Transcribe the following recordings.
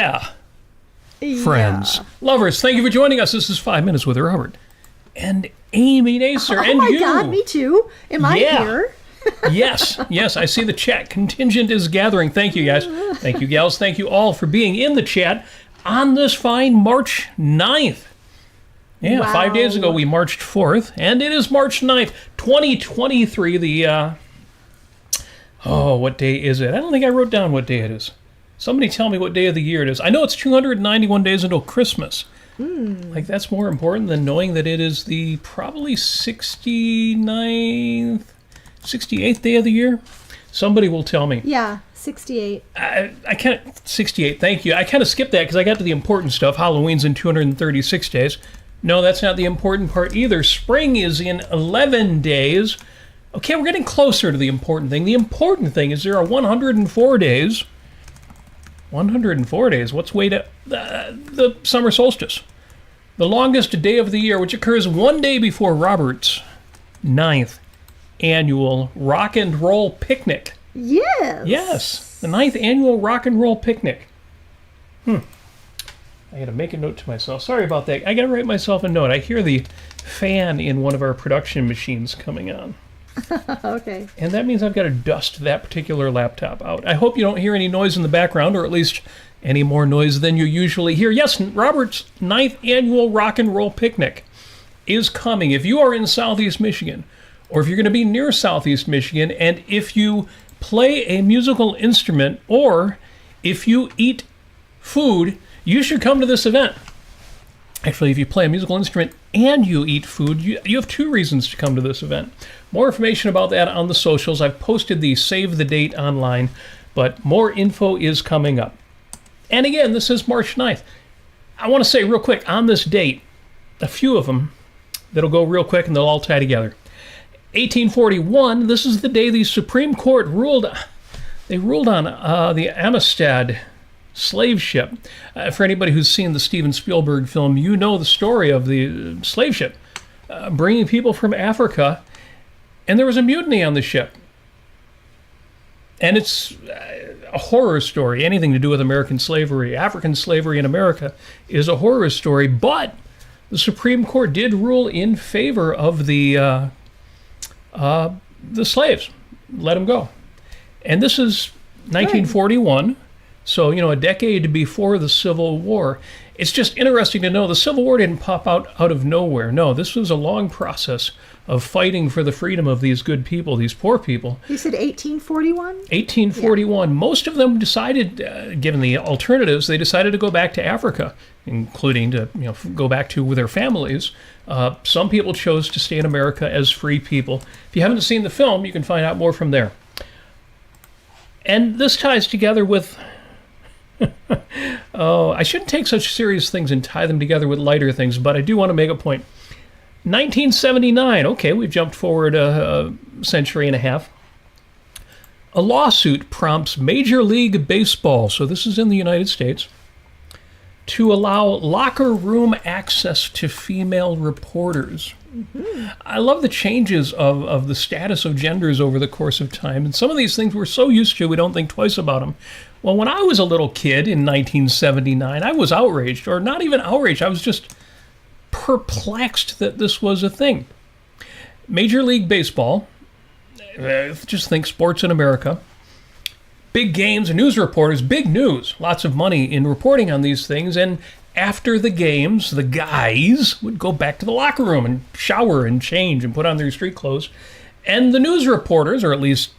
Yeah. Friends, lovers, thank you for joining us. This is 5 Minutes with Robert and Amy Nasir. Oh my God, me too. Am I here? Yes, I see the chat contingent is gathering. Thank you, guys. Thank you, gals. Thank you all for being in the chat on this fine March 9th. Yeah, wow. 5 days ago we marched 4th, and it is March 9th, 2023. What day is it? I don't think I wrote down what day it is. Somebody tell me what day of the year it is. I know it's 291 days until Christmas. Like, that's more important than knowing that it is the probably 68th day of the year. Somebody will tell me. Yeah, 68. I can't. 68, thank you. I kind of skipped that because I got to the important stuff. Halloween's in 236 days. No, that's not the important part either. Spring is in 11 days. Okay, we're getting closer to the important thing. The important thing is there are 104 days. 104 days. What's way to the summer solstice? The longest day of the year, which occurs one day before Robert's 9th annual rock and roll picnic. Yes, the 9th annual rock and roll picnic. I gotta make a note to myself. Sorry about that. I gotta write myself a note. I hear the fan in one of our production machines coming on. Okay. And that means I've got to dust that particular laptop out. I hope you don't hear any noise in the background, or at least any more noise than you usually hear. Yes, Robert's 9th annual rock and roll picnic is coming. If you are in Southeast Michigan, or if you're going to be near Southeast Michigan, and if you play a musical instrument, or if you eat food, you should come to this event. Actually, if you play a musical instrument and you eat food, you have two reasons to come to this event. More information about that on the socials. I've posted the save the date online, but more info is coming up. And again, this is March 9th. I want to say real quick on this date, a few of them that'll go real quick and they'll all tie together. 1841, this is the day the Supreme Court ruled on the Amistad slave ship. For anybody who's seen the Steven Spielberg film, you know the story of the slave ship bringing people from Africa, and there was a mutiny on the ship. And it's a horror story. Anything to do with American slavery, African slavery in America, is a horror story. But the Supreme Court did rule in favor of the slaves. Let them go. And this is 1941. So, a decade before the Civil War. It's just interesting to know the Civil War didn't pop out of nowhere. No, this was a long process of fighting for the freedom of these good people, these poor people. You said 1841? 1841. Yeah. Most of them decided, given the alternatives, they decided to go back to Africa, including to go back to with their families. Some people chose to stay in America as free people. If you haven't seen the film, you can find out more from there. And this ties together with... I shouldn't take such serious things and tie them together with lighter things, but I do want to make a point. 1979, okay, we've jumped forward a century and a half. A lawsuit prompts Major League Baseball, so this is in the United States, to allow locker room access to female reporters. Mm-hmm. I love the changes of the status of genders over the course of time, and some of these things we're so used to we don't think twice about them. Well, when I was a little kid in 1979, I was outraged, or not even outraged, I was just perplexed that this was a thing. Major League Baseball, just think sports in America, big games, news reporters, big news, lots of money in reporting on these things, and after the games, the guys would go back to the locker room and shower and change and put on their street clothes, and the news reporters, or at least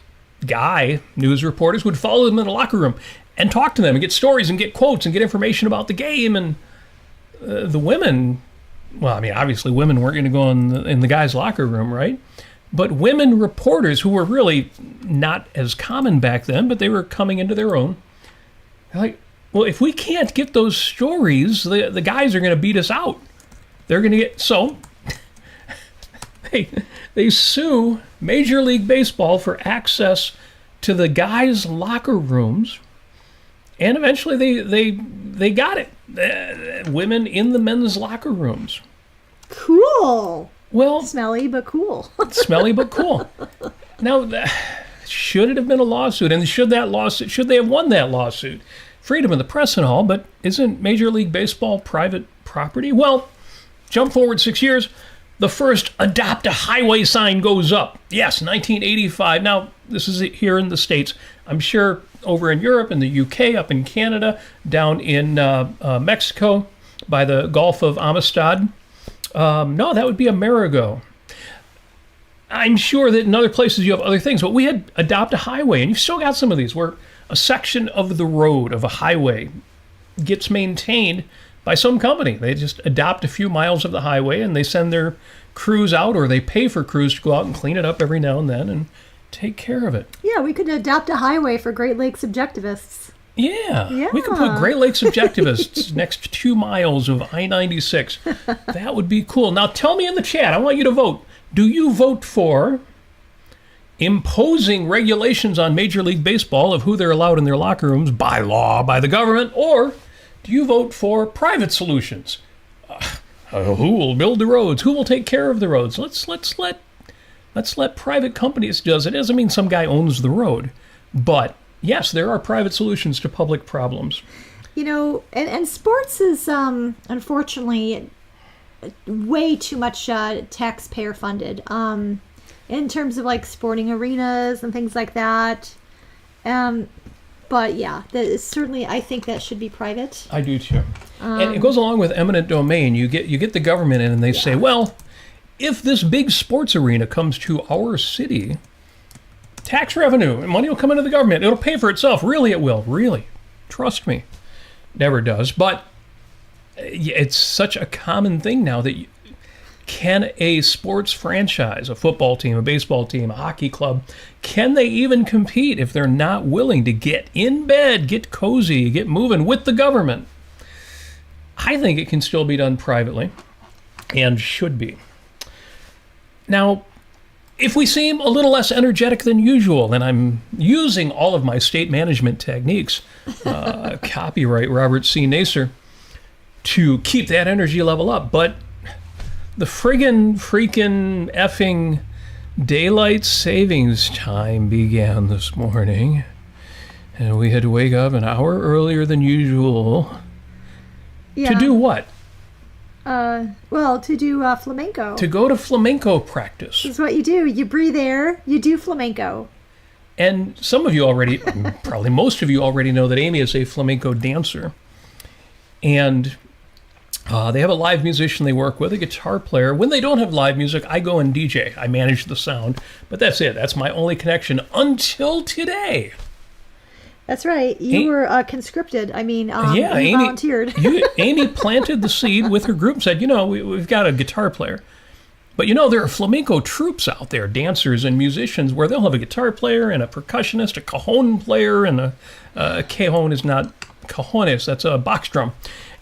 guy news reporters, would follow them in the locker room and talk to them and get stories and get quotes and get information about the game. And the women, well, I mean, obviously women weren't going to go in the guys' locker room, right? But women reporters, who were really not as common back then, but they were coming into their own, they're like, well, if we can't get those stories, the guys are going to beat us out. They're going to get... So they sue Major League Baseball for access to the guys' locker rooms, and eventually they got it. Women in the men's locker rooms. Cool. Well, smelly but cool. Smelly but cool. Now, should it have been a lawsuit? And should they have won that lawsuit? freedom of the press and all, but isn't Major League Baseball private property? Well, jump forward 6 years, the first adopt a highway sign goes up. Yes, 1985. Now, this is here in the States. I'm sure over in Europe, in the UK, up in Canada, down in Mexico by the Gulf of Amistad. No, that would be Amerigo. I'm sure that in other places you have other things, but we had adopt a highway, and you've still got some of these where a section of the road of a highway gets maintained by some company. They just adopt a few miles of the highway and they send their crews out, or they pay for crews to go out and clean it up every now and then and take care of it. Yeah, we could adopt a highway for Great Lakes objectivists. Yeah. We could put Great Lakes objectivists next to 2 miles of I-96. That would be cool. Now tell me in the chat, I want you to vote. Do you vote for imposing regulations on Major League Baseball of who they're allowed in their locker rooms by law, by the government, or do you vote for private solutions? Who will build the roads? Who will take care of the roads? Let's let private companies do it. It doesn't mean some guy owns the road, but yes, there are private solutions to public problems. You know, and sports is unfortunately way too much taxpayer funded. In terms of like sporting arenas and things like that. But yeah, that is certainly, I think that should be private. I do too. And it goes along with eminent domain. You get the government in and they say, well, if this big sports arena comes to our city, tax revenue and money will come into the government. It'll pay for itself. Really, it will. Really. Trust me. Never does. But it's such a common thing now that can a sports franchise, a football team, a baseball team, a hockey club, can they even compete if they're not willing to get in bed, get cozy, get moving with the government? I think it can still be done privately and should be. Now, if we seem a little less energetic than usual, then I'm using all of my state management techniques, copyright Robert C. Nasir, to keep that energy level up. But the freaking effing daylight savings time began this morning, and we had to wake up an hour earlier than usual. To do what? Well, to do flamenco. To go to flamenco practice. This is what you do. You breathe air, you do flamenco. And some of you already, probably most of you already know that Amy is a flamenco dancer. And they have a live musician they work with, a guitar player. When they don't have live music, I go and DJ. I manage the sound. But that's it. That's my only connection until today. That's right. You were conscripted. I mean, you Amy, volunteered. Amy planted the seed with her group and said, we've got a guitar player. But there are flamenco troops out there, dancers and musicians, where they'll have a guitar player and a percussionist, a cajon player, and a cajon is not cajones, that's a box drum.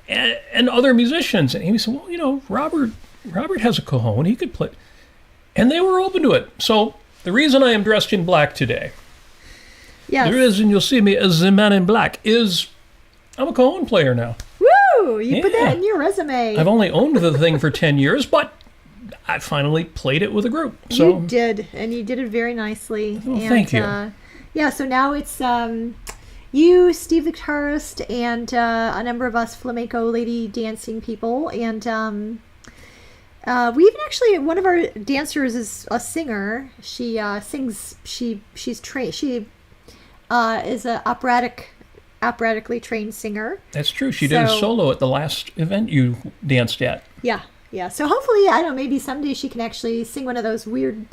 And other musicians. And Amy said, well, Robert has a cajon. He could play. And they were open to it. So the reason I am dressed in black today, yes. the reason you'll see me as a man in black is I'm a cajon player now. Woo! You put that in your resume. I've only owned the thing for 10 years, but I finally played it with a group. So you did, and you did it very nicely. Well, thank you. So now it's you, Steve the guitarist, and a number of us flamenco lady dancing people, and we even actually, one of our dancers is a singer. She sings. She's trained. She is a operatically trained singer. That's true. She did a solo at the last event you danced at. Yeah. So hopefully, I don't know, maybe someday she can actually sing one of those weird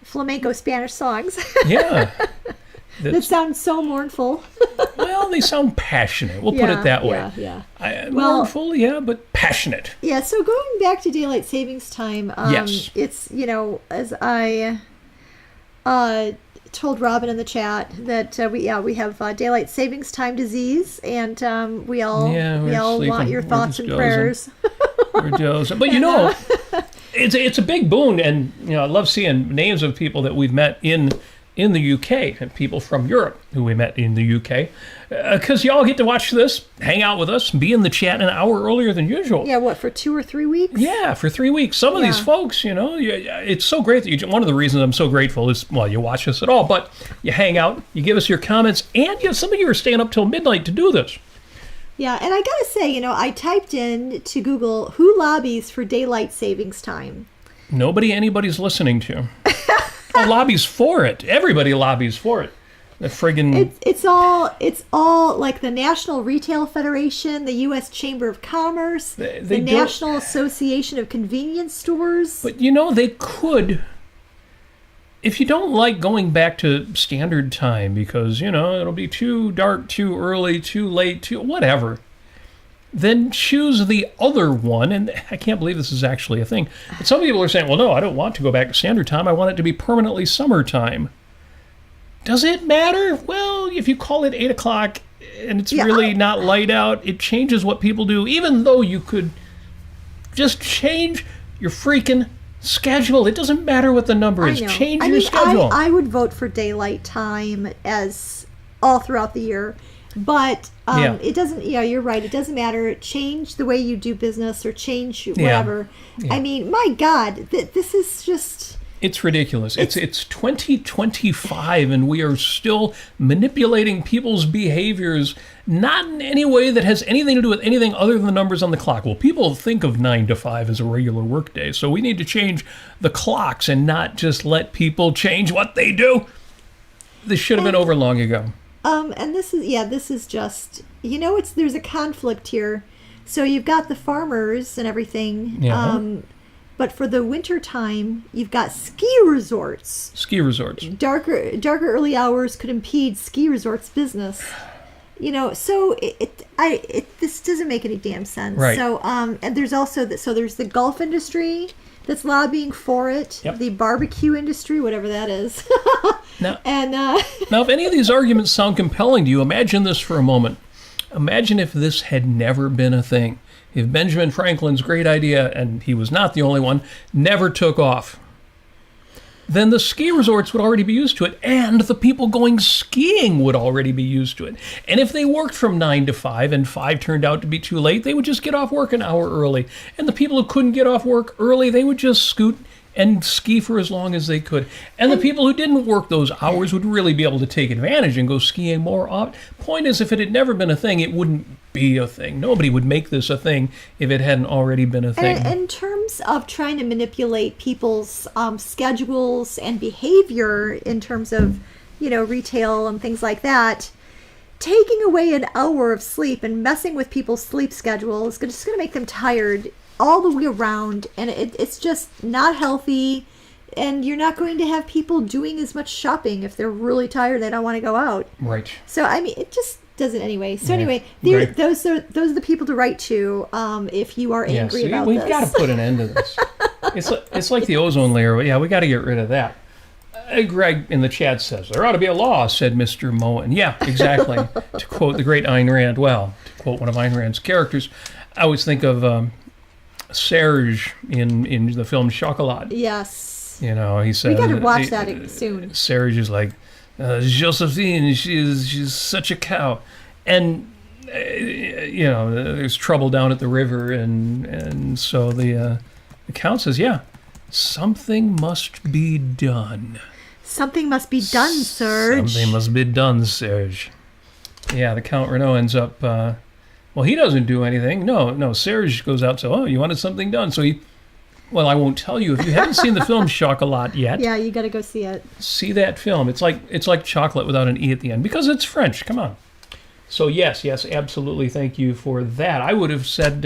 flamenco Spanish songs. Yeah. That sounds so mournful. Well, they sound passionate. We'll put it that way. Yeah. Mournful, but passionate. Yeah, so going back to daylight savings time, yes. It's, as I told Robin in the chat that we have daylight savings time disease, and we all want your thoughts and prayers. We're dozing. But it's a big boon, and I love seeing names of people that we've met in the UK, and people from Europe who we met in the UK, because y'all get to watch this, hang out with us, be in the chat an hour earlier than usual. Yeah, what, for 2 or 3 weeks? Yeah, for 3 weeks. Some of these folks, it's so great that one of the reasons I'm so grateful is, you watch us at all, but you hang out, you give us your comments, and some of you are staying up till midnight to do this. Yeah, and I gotta say, I typed in to Google who lobbies for daylight savings time. Nobody anybody's listening to. Lobbies for it. Everybody lobbies for it. The friggin' it's all like the National Retail Federation, the U.S. Chamber of Commerce, the National Association of Convenience Stores. But they could. If you don't like going back to standard time because, it'll be too dark, too early, too late, too whatever, then choose the other one. And I can't believe this is actually a thing. But some people are saying, well, no, I don't want to go back to standard time. I want it to be permanently summertime. Does it matter? Well, if you call it 8 o'clock and it's really not light out, it changes what people do, even though you could just change your freaking schedule. It doesn't matter what the number is. Change your schedule. I would vote for daylight time as all throughout the year. But it doesn't, you're right. It doesn't matter. Change the way you do business or change whatever. Yeah. I mean, my God, this is just... It's ridiculous. It's 2025 and we are still manipulating people's behaviors, not in any way that has anything to do with anything other than the numbers on the clock. Well, people think of 9 to 5 as a regular workday, so we need to change the clocks and not just let people change what they do. This should have been over long ago. And this is just, there's a conflict here. So you've got the farmers and everything. Yeah. But for the winter time, you've got ski resorts. Ski resorts. Darker early hours could impede ski resorts business. So this doesn't make any damn sense. Right. So and there's also there's the golf industry that's lobbying for it. Yep. The barbecue industry, whatever that is. Now, if any of these arguments sound compelling to you, imagine this for a moment. Imagine if this had never been a thing. If Benjamin Franklin's great idea, and he was not the only one, never took off, then the ski resorts would already be used to it, and the people going skiing would already be used to it. And if they worked from 9 to 5, and 5 turned out to be too late, they would just get off work an hour early. And the people who couldn't get off work early, they would just scoot and ski for as long as they could. And the people who didn't work those hours would really be able to take advantage and go skiing more often. Point is, if it had never been a thing, it wouldn't be a thing. Nobody would make this a thing if it hadn't already been a thing. And in terms of trying to manipulate people's schedules and behavior in terms of, retail and things like that, taking away an hour of sleep and messing with people's sleep schedule is just going to make them tired all the way around, and it's just not healthy, and you're not going to have people doing as much shopping if they're really tired, they don't want to go out. Right. So I mean, it just doesn't anyway. So anyway, those are the people to write to if you are angry about we've this. We've got to put an end to this. It's like the ozone layer. Yeah, we got to get rid of that. Greg in the chat says, there ought to be a law, said Mr. Moen. Yeah, exactly. To quote the great Ayn Rand, to quote one of Ayn Rand's characters, I always think of Serge in the film Chocolat. Yes. He said... We got to watch that soon. Serge is like, Josephine, she's such a cow. And, there's trouble down at the river, and so the Count says, something must be done. Something must be done, Serge. Something must be done, Serge. Yeah, the Count Renaud ends up... well, he doesn't do anything. No, Serge goes out and says, you wanted something done. So I won't tell you. If you haven't seen the film Chocolat yet... Yeah, you got to go see it. See that film. It's like chocolate without an E at the end, because it's French. Come on. So yes, absolutely. Thank you for that. I would have said,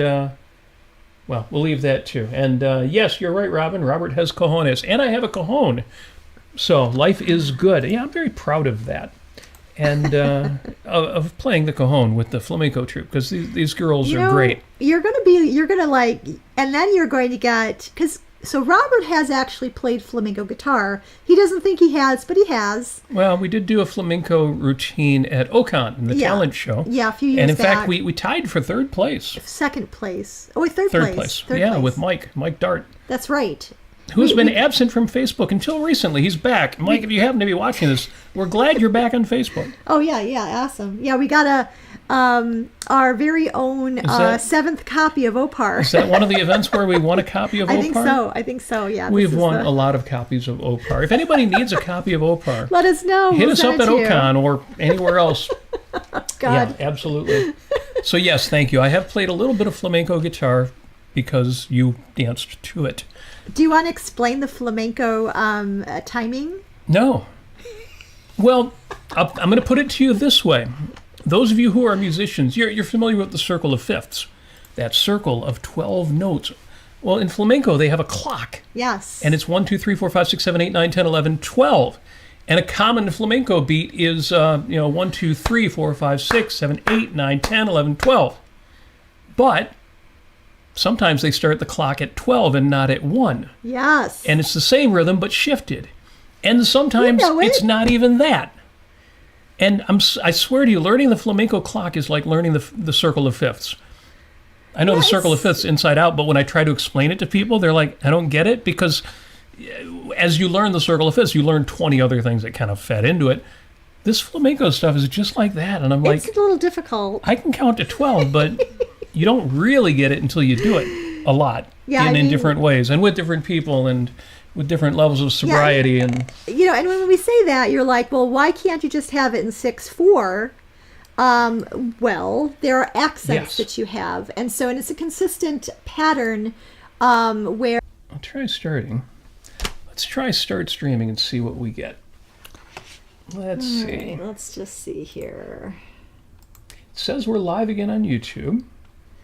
we'll leave that too. And yes, you're right, Robin. Robert has cojones. And I have a cajon. So life is good. Yeah, I'm very proud of that. And of playing the cajon with the flamenco troupe, because these girls are great. You're going to like, and then you're going to get, so Robert has actually played flamenco guitar. He doesn't think he has, but he has. Well, we did do a flamenco routine at Ocon in the talent show. Yeah, a few years back. And in fact, we tied for third place. Second place. Oh, wait, third place. Third place. With Mike Dart. That's right. Who's been absent from Facebook until recently. He's back. Mike, if you happen to be watching this, we're glad you're back on Facebook. Oh, yeah, awesome. Yeah, we got our very own 7th copy of Opar. Is that one of the events where we won a copy of Opar? I think so, yeah. We've won a lot of copies of Opar. If anybody needs a copy of Opar, let us know. Hit us up at Ocon or anywhere else. God. Yeah, absolutely. So yes, thank you. I have played a little bit of flamenco guitar because you danced to it. Do you want to explain the flamenco timing? No. Well, I'm going to put it to you this way. Those of you who are musicians, you're familiar with the circle of fifths. That circle of 12 notes. Well, in flamenco, they have a clock. Yes. And it's 1, 2, 3, 4, 5, 6, 7, 8, 9, 10, 11, 12. And a common flamenco beat is, 1, 2, 3, 4, 5, 6, 7, 8, 9, 10, 11, 12. But sometimes they start the clock at 12 and not at 1. Yes. And it's the same rhythm but shifted. And sometimes it's not even that. And I swear to you, learning the flamenco clock is like learning the circle of fifths. I know the circle of fifths inside out, but when I try to explain it to people, they're like, I don't get it, because as you learn the circle of fifths, you learn 20 other things that kind of fed into it. This flamenco stuff is just like that, and I'm like... It's a little difficult. I can count to 12, but you don't really get it until you do it a lot in different ways, and with different people, and with different levels of sobriety. And when we say that, you're like, well, why can't you just have it in 6/4? Well, there are accents that you have, and it's a consistent pattern where... I'll try starting. Let's try start streaming and see what we get. Let's see. Right, let's just see here. It says we're live again on YouTube.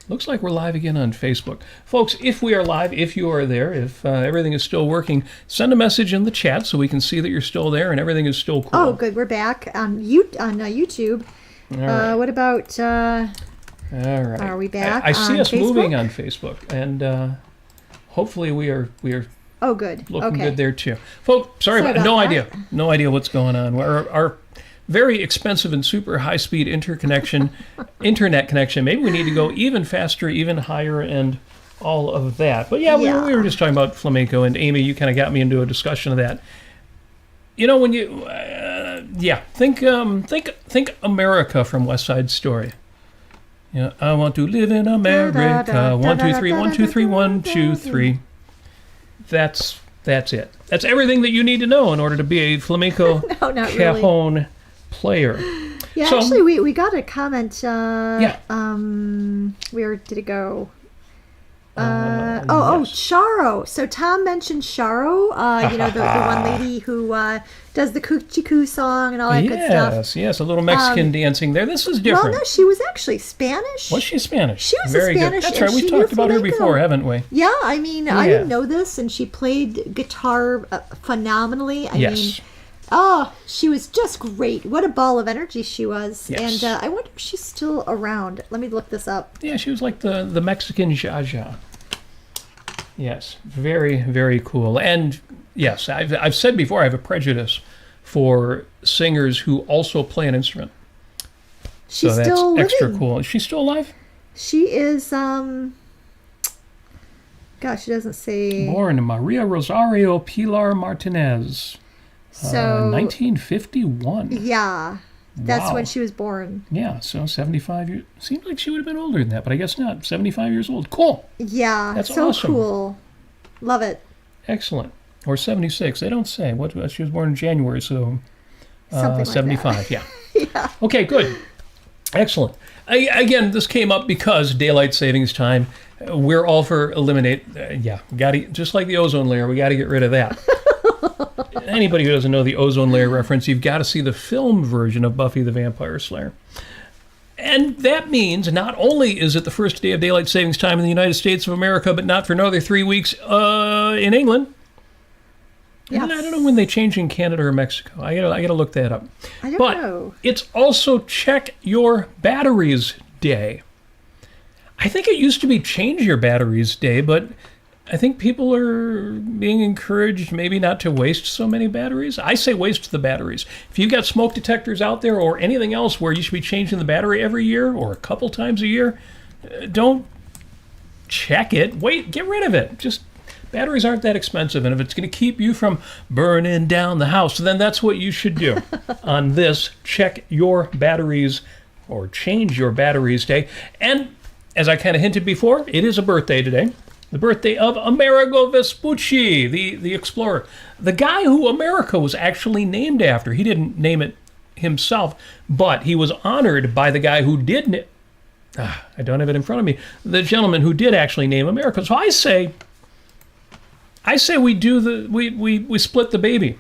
Looks like we're live again on Facebook. Folks, if we are live, if you are there, if everything is still working, send a message in the chat so we can see that you're still there and everything is still cool. Oh, good. We're back on YouTube. All right. What about... All right. Are we back I see on us Facebook? moving on Facebook, and hopefully we are Oh, good. looking good there too. Folks, sorry about no idea. No idea what's going on. Our very expensive and super high-speed internet connection. Maybe we need to go even faster, even higher, and all of that. But we were just talking about flamenco, and Amy, you kind of got me into a discussion of that. When you... think America from West Side Story. I want to live in America. 1, 2, 3, 1, 2, 3, 1, 2, 3. That's it. That's everything that you need to know in order to be a flamenco cajon player. Yeah, so, actually, we got a comment. Where did it go? Charo. So Tom mentioned Charo, the one lady who does the Coochie song and all that good stuff. Yes, a little Mexican dancing there. This is different. Well, no, she was actually Spanish. Was she Spanish? She was Very Spanish. Good. That's right. We've talked about her before, haven't we? Yeah, I mean, I didn't know this, and she played guitar phenomenally. I mean, she was just great. What a ball of energy she was. Yes. And I wonder if she's still around. Let me look this up. Yeah, she was like the Mexican Zsa. Yes, very, very cool. And yes, I've said before, I have a prejudice for singers who also play an instrument. She's so that's still living. Extra cool. Is she still alive? She is, gosh, it doesn't say. Born Maria Rosario Pilar Martinez. So 1951. Yeah. That's when she was born. Yeah, so 75 years. Seems like she would have been older than that, but I guess not. 75 years old. Cool. Yeah, that's so awesome. Cool. Love it. Excellent. Or 76. They don't say. What? She was born in January, so something like 75. That. Yeah. Yeah. Okay, good. Excellent. Again, this came up because daylight savings time. We're all for eliminate. Just like the ozone layer, we got to get rid of that. Anybody who doesn't know the ozone layer reference, you've got to see the film version of Buffy the Vampire Slayer. And that means not only is it the first day of daylight savings time in the United States of America, but not for another 3 weeks in England. Yes. And I don't know when they change in Canada or Mexico. I gotta look that up. I don't know. It's also Check Your Batteries Day. I think it used to be Change Your Batteries Day, but I think people are being encouraged maybe not to waste so many batteries. I say waste the batteries. If you've got smoke detectors out there or anything else where you should be changing the battery every year or a couple times a year, don't check it. Wait, get rid of it. Batteries aren't that expensive, and if it's going to keep you from burning down the house, then that's what you should do on this Check Your Batteries or Change Your Batteries Day. And as I kind of hinted before, it is a birthday today. The birthday of Amerigo Vespucci, the explorer. The guy who America was actually named after. He didn't name it himself, but he was honored by the guy who did I don't have it in front of me, the gentleman who did actually name America. So I say we do we split the baby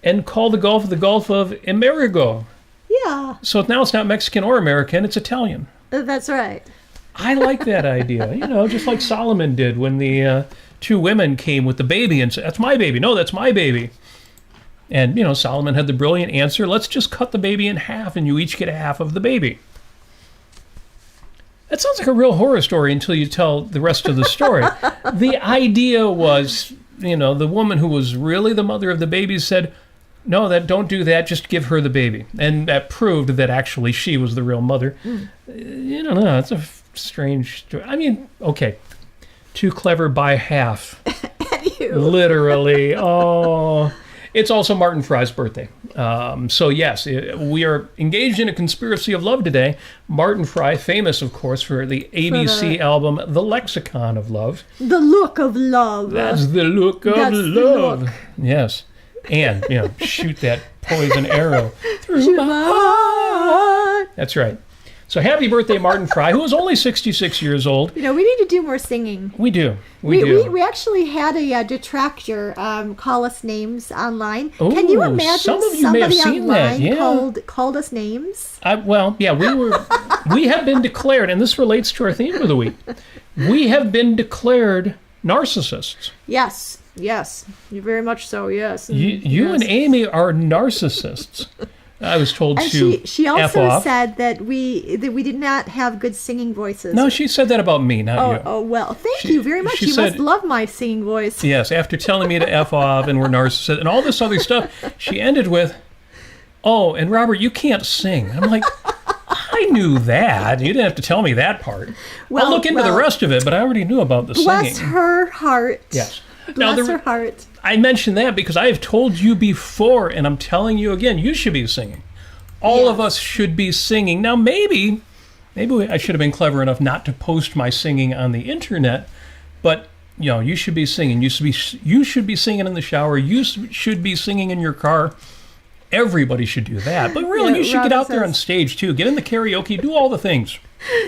and call the Gulf of Amerigo. Yeah. So now it's not Mexican or American, it's Italian. That's right. I like that idea. Just like Solomon did when the two women came with the baby and said, "That's my baby." "No, that's my baby." And, Solomon had the brilliant answer, "Let's just cut the baby in half and you each get a half of the baby." That sounds like a real horror story until you tell the rest of the story. The idea was, the woman who was really the mother of the baby said, "No, don't do that, just give her the baby." And that proved that actually she was the real mother. No, it's a strange story. I mean, okay, too clever by half. Literally. Oh, it's also Martin Fry's birthday. So yes, we are engaged in a conspiracy of love today. Martin Fry, famous, of course, for the ABC album, The Lexicon of Love. The look of love. That's the look of love. Look. Yes. And, shoot that poison arrow through my heart. That's right. So happy birthday, Martin Fry, who is only 66 years old. We need to do more singing. We do. We actually had a detractor call us names online. Ooh, can you imagine some of you somebody may have seen online that, yeah. called us names? We have been declared, and this relates to our theme for the week, we have been declared narcissists. Yes, very much so, yes. You and Amy are narcissists. I was told and to she F also off. said that we did not have good singing voices. No, she said that about me, not you. Oh, well, thank you very much. You must love my singing voice. Yes, after telling me to F off and we're narcissists and all this other stuff, she ended with, "Oh, and Robert, you can't sing." I'm like, I knew that. You didn't have to tell me that part. I'll look into the rest of it, but I already knew about the singing. Bless her heart. Yes. Bless her heart. I mentioned that because I have told you before, and I'm telling you again, you should be singing. All of us should be singing. Now, maybe I should have been clever enough not to post my singing on the internet, but you should be singing. You should be singing in the shower. You should be singing in your car. Everybody should do that. But really, you should Robin get out there on stage too. Get in the karaoke. Do all the things.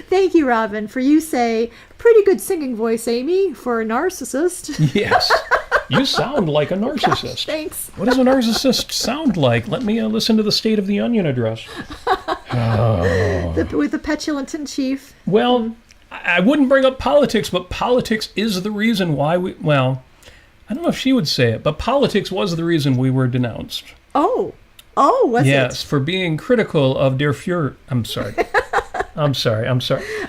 Thank you, Robin, for you say, "Pretty good singing voice, Amy, for a narcissist." Yes. You sound like a narcissist. Gosh, thanks. What does a narcissist sound like? Let me listen to the State of the Union address. With the petulant in chief. Well, I wouldn't bring up politics, but politics is the reason why I don't know if she would say it, but politics was the reason we were denounced. Oh, was it? Yes, for being critical of Der Fuhrer. I'm sorry.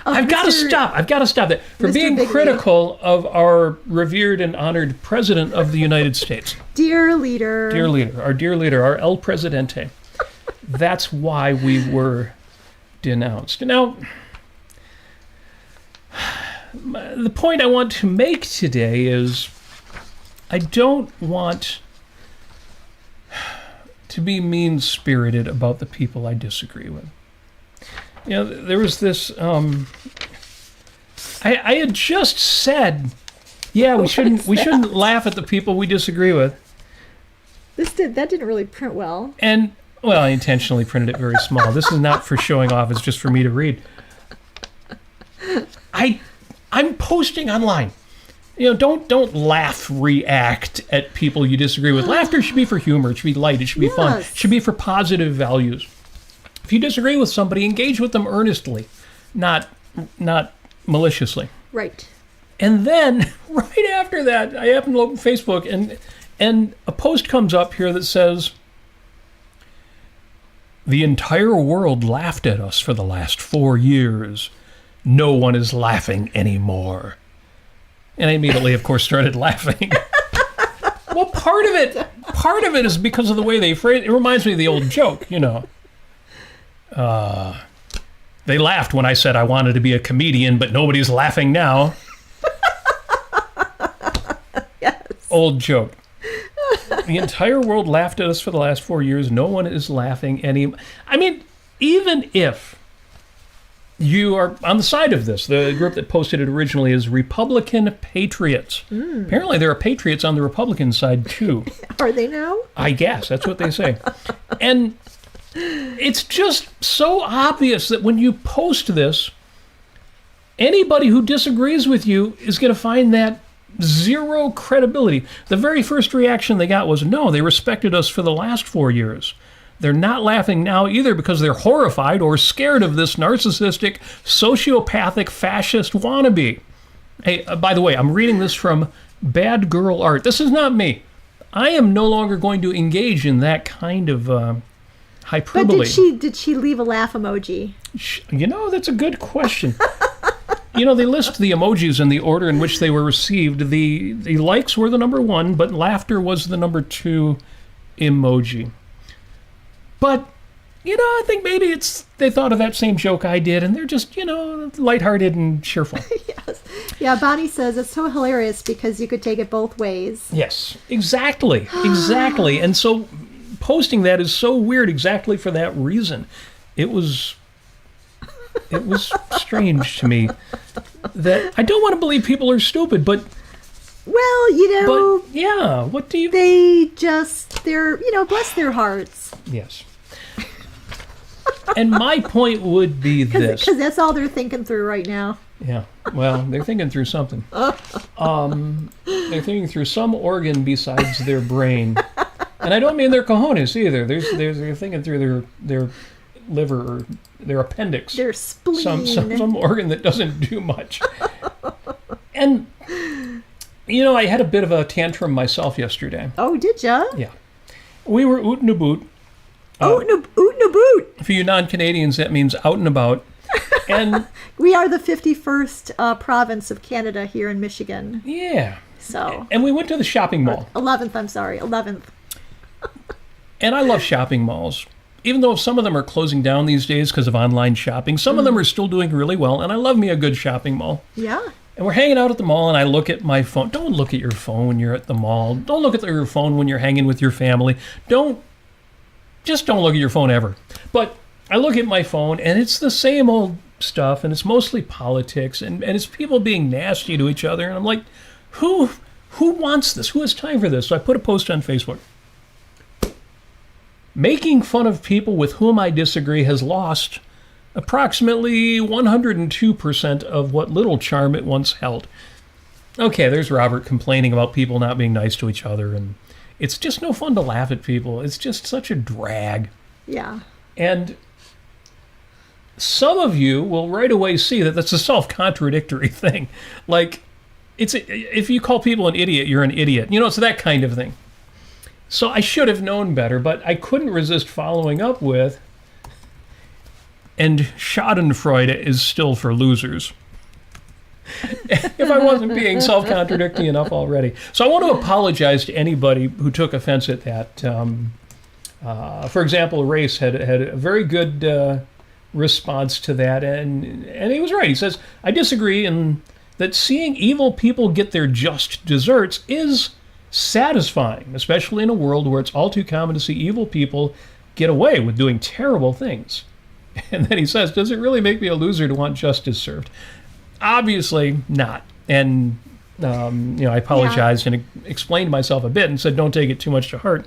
I've got to stop that. For Mr. being Bigby. critical of our revered and honored President of the United States. Dear leader, our El Presidente. That's why we were denounced. Now, the point I want to make today is I don't want to be mean-spirited about the people I disagree with. There was this, I had just said, we shouldn't laugh at the people we disagree with. That didn't really print well. And, I intentionally printed it very small. This is not for showing off, it's just for me to read. I'm posting online. Don't laugh, react at people you disagree with. Laughter should be for humor, it should be light, it should be fun, it should be for positive values. If you disagree with somebody, engage with them earnestly, not maliciously. Right. And then, right after that, I happen to open Facebook, and a post comes up here that says, "The entire world laughed at us for the last 4 years. No one is laughing anymore." And I immediately, of course, started laughing. Well, part of it is because of the way they phrase it. It reminds me of the old joke, They laughed when I said I wanted to be a comedian, but nobody's laughing now. Yes. Old joke. The entire world laughed at us for the last 4 years. No one is laughing anymore. I mean, even if you are on the side of this, the group that posted it originally is Republican Patriots. Apparently there are patriots on the Republican side too. Are they now? I guess, that's what they say. And It's just so obvious that when you post this, anybody who disagrees with you is going to find that zero credibility. The very first reaction they got was, no, they respected us for the last 4 years. They're not laughing now either because they're horrified or scared of this narcissistic, sociopathic, fascist wannabe. Hey, by the way, I'm reading this from Bad Girl Art. This is not me. I am no longer going to engage in that kind of hyperbole. But did she leave a laugh emoji? That's a good question. They list the emojis in the order in which they were received. The likes were the number 1, but laughter was the number 2 emoji. But, I think maybe they thought of that same joke I did, and they're just, lighthearted and cheerful. Yes. Yeah, Bonnie says it's so hilarious because you could take it both ways. Yes, exactly. Exactly. And so posting that is so weird exactly for that reason. It was strange to me that I don't want to believe people are stupid, but well, but yeah, what do you? They're bless their hearts. Yes. And my point would be this, because that's all they're thinking through right now. Yeah. Well, they're thinking through something. They're thinking through some organ besides their brain, and I don't mean their cojones either. They're thinking through their liver or their appendix, their spleen, some organ that doesn't do much. And I had a bit of a tantrum myself yesterday. Oh, did ya? Yeah, we were oot and a boot. Oot and a boot. For you non-Canadians, that means out and about. And we are the 51st province of Canada here in Michigan. Yeah. So. And we went to the shopping mall. 11th, I'm sorry, 11th. And I love shopping malls. Even though some of them are closing down these days because of online shopping, some of them are still doing really well, and I love me a good shopping mall. Yeah. And we're hanging out at the mall, and I look at my phone. Don't look at your phone when you're at the mall. Don't look at your phone when you're hanging with your family. Just don't look at your phone ever. But I look at my phone, and it's the same old stuff, and it's mostly politics, and it's people being nasty to each other, and I'm like, who wants this? Who has time for this? So I put a post on Facebook. Making fun of people with whom I disagree has lost approximately 102% of what little charm it once held. Okay, there's Robert complaining about people not being nice to each other, and it's just no fun to laugh at people. It's just such a drag. Yeah. And some of you will right away see that that's a self-contradictory thing. Like, if you call people an idiot, you're an idiot. It's that kind of thing. So I should have known better, but I couldn't resist following up with, and Schadenfreude is still for losers. If I wasn't being self-contradicting enough already. So I want to apologize to anybody who took offense at that. For example, Race had a very good response to that, and he was right. He says, I disagree in that seeing evil people get their just desserts is satisfying, especially in a world where it's all too common to see evil people get away with doing terrible things. And then he says, does it really make me a loser to want justice served? Obviously not. And I apologized and explained myself a bit and said, don't take it too much to heart.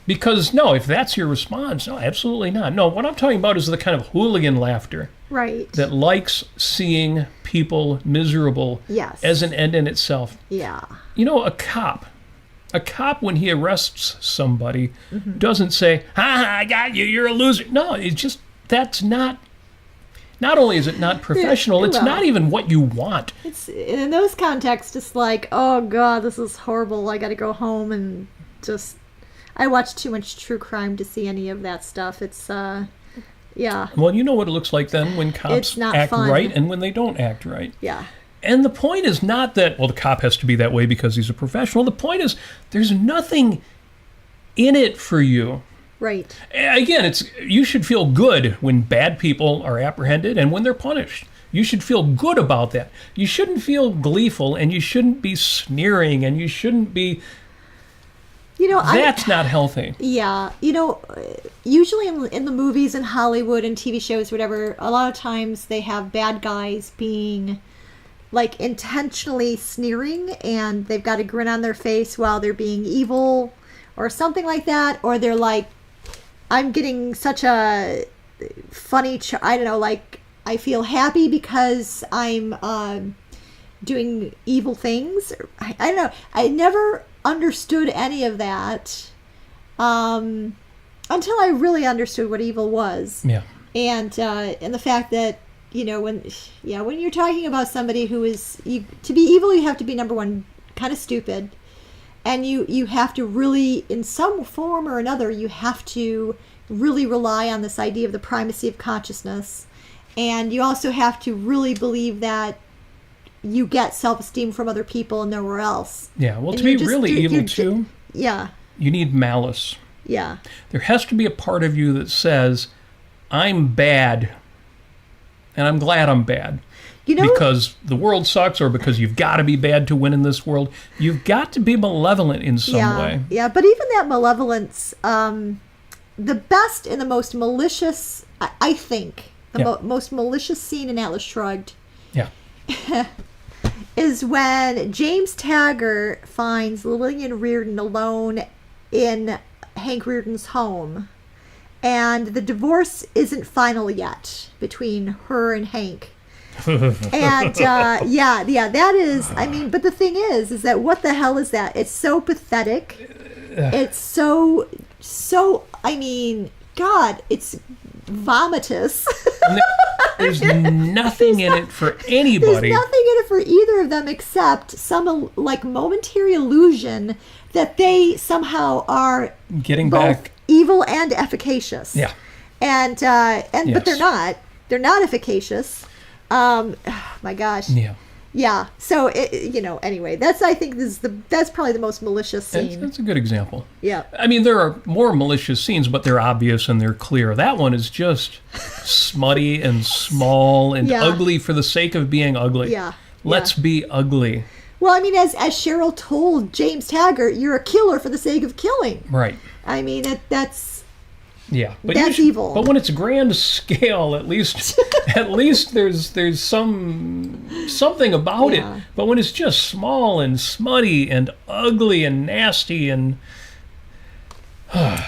Because, no, if that's your response, no, absolutely not. No, what I'm talking about is the kind of hooligan laughter. Right. That likes seeing people miserable as an end in itself. Yeah. A cop, when he arrests somebody, doesn't say, ha, I got you, you're a loser. No, it's just, that's not only is it not professional, it's not even what you want. It's in those contexts, it's like, oh, God, this is horrible. I got to go home and just, I watch too much true crime to see any of that stuff. It's, yeah. Well, you know what it looks like then when cops act right and when they don't act right. Yeah. And the point is not that, well, the cop has to be that way because he's a professional. The point is there's nothing in it for you. Right. Again, you should feel good when bad people are apprehended and when they're punished. You should feel good about that. You shouldn't feel gleeful, and you shouldn't be sneering, and you shouldn't be... that's not healthy. Yeah. Usually in the movies and Hollywood and TV shows, whatever, a lot of times they have bad guys being... like intentionally sneering, and they've got a grin on their face while they're being evil or something like that, or they're like I'm getting such a funny, I don't know, like, I feel happy because I'm doing evil things. I don't know. I never understood any of that until I really understood what evil was. Yeah. And the fact that, when you're talking about somebody who is, to be evil, you have to be, number one, kind of stupid. And you have to really, in some form or another, you have to really rely on this idea of the primacy of consciousness. And you also have to really believe that you get self-esteem from other people and nowhere else. Yeah, well, to be really evil, too, yeah, you need malice. Yeah. There has to be a part of you that says, I'm bad, and I'm glad I'm bad. Because the world sucks, or because you've got to be bad to win in this world. You've got to be malevolent in some way. Yeah, but even that malevolence, the best and the most malicious, I think, most malicious scene in Atlas Shrugged is when James Taggart finds Lillian Reardon alone in Hank Reardon's home. And the divorce isn't final yet between her and Hank. And that is, I mean, but the thing is that what the hell is that? It's so pathetic. It's so, I mean, God, it's vomitous. There's nothing in it for anybody. There's nothing in it for either of them except some like momentary illusion that they somehow are getting both back evil and efficacious. Yeah. And Yes. But they're not. They're not efficacious. Oh my gosh. Yeah. Yeah. So anyway, I think that's probably the most malicious scene. That's a good example. Yeah. I mean, there are more malicious scenes, but they're obvious and they're clear. That one is just smutty and small and ugly for the sake of being ugly. Yeah. Let's be ugly. Well, I mean, as Cheryl told James Taggart, you're a killer for the sake of killing. Right. I mean, that's but that's evil. But when it's grand scale, at least there's something about it. But when it's just small and smutty and ugly and nasty and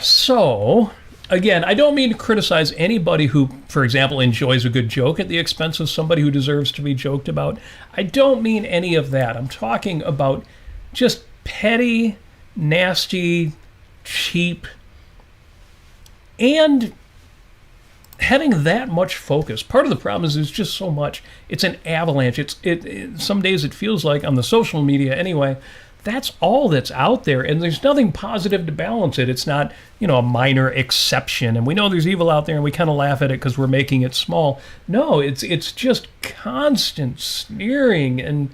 so, again, I don't mean to criticize anybody who, for example, enjoys a good joke at the expense of somebody who deserves to be joked about. I don't mean any of that. I'm talking about just petty, nasty, cheap, and having that much focus. Part of the problem is there's just so much. It's an avalanche. It some days it feels like, on the social media anyway, that's all that's out there, and there's nothing positive to balance it. It's not, a minor exception, and we know there's evil out there, and we kind of laugh at it because we're making it small. No, it's just constant sneering, and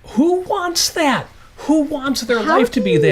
who wants that? Who wants their life to be that?